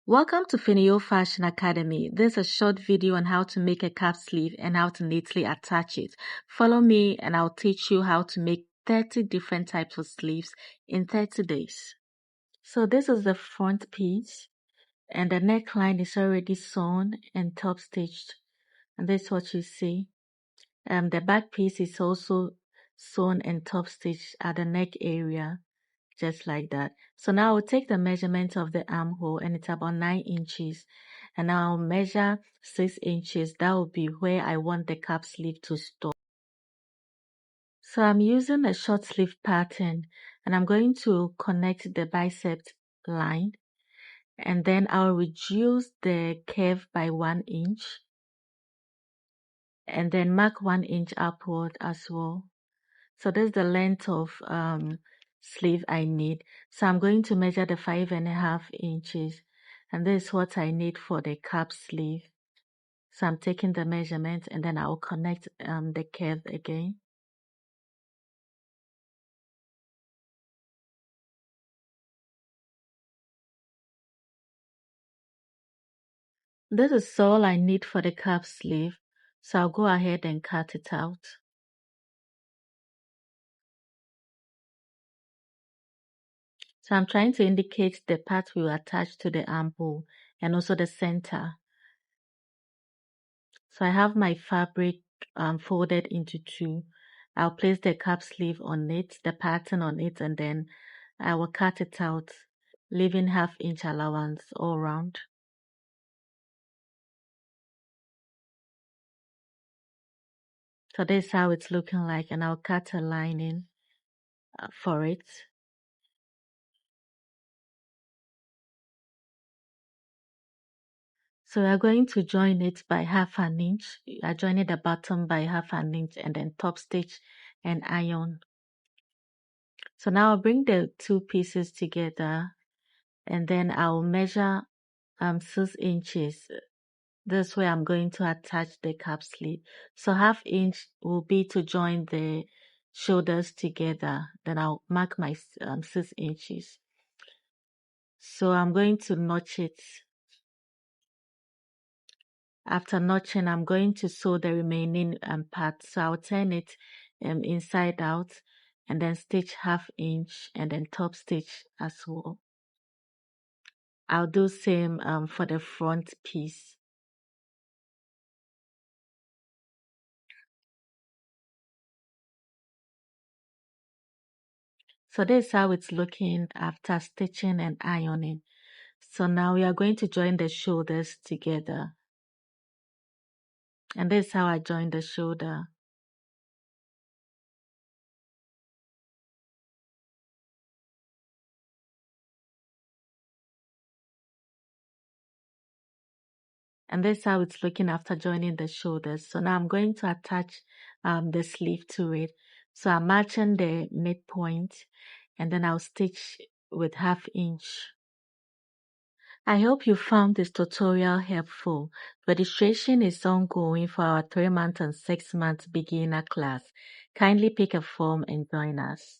Welcome to Finio Fashion Academy. This is a short video on how to make a cap sleeve and how to neatly attach it. Follow me and I'll teach you how to make 30 different types of sleeves in 30 days. So this is the front piece and the neckline is already sewn and top stitched. And this is what you see. The back piece is also sewn and top stitched at the neck area. Just like that. So now I'll take the measurement of the armhole and it's about 9 inches. And now I'll measure 6 inches. That will be where I want the cap sleeve to stop. So I'm using a short sleeve pattern and I'm going to connect the bicep line. And then I'll reduce the curve by 1 inch. And then mark 1 inch upward as well. So this is the length of sleeve I need. So I'm going to measure the 5.5 inches. And this is what I need for the cap sleeve. So I'm taking the measurement and then I'll connect the curve again. This is all I need for the cap sleeve. So I'll go ahead and cut it out. So I'm trying to indicate the part we will attach to the armhole and also the center. So I have my fabric folded into two. I'll place the cap sleeve on it, the pattern on it, and then I will cut it out, leaving 1/2 inch allowance all around. So this is how it's looking like, and I'll cut a lining for it. So we're going to join it by 1/2 inch. You are joining the bottom by 1/2 inch and then top stitch and iron. So now I'll bring the two pieces together and then I'll measure 6 inches. This way I'm going to attach the cap sleeve. So 1/2 inch will be to join the shoulders together. Then I'll mark my 6 inches. So I'm going to notch it. After notching, I'm going to sew the remaining part. So I'll turn it inside out and then stitch 1/2 inch and then top stitch as well. I'll do same for the front piece. So this is how it's looking after stitching and ironing. So now we are going to join the shoulders together. And this is how I join the shoulder. And this is how it's looking after joining the shoulders. So now I'm going to attach the sleeve to it. So I'm matching the midpoint and then I'll stitch with 1/2 inch. I hope you found this tutorial helpful. Registration is ongoing for our 3-month and 6-month beginner class. Kindly pick a form and join us.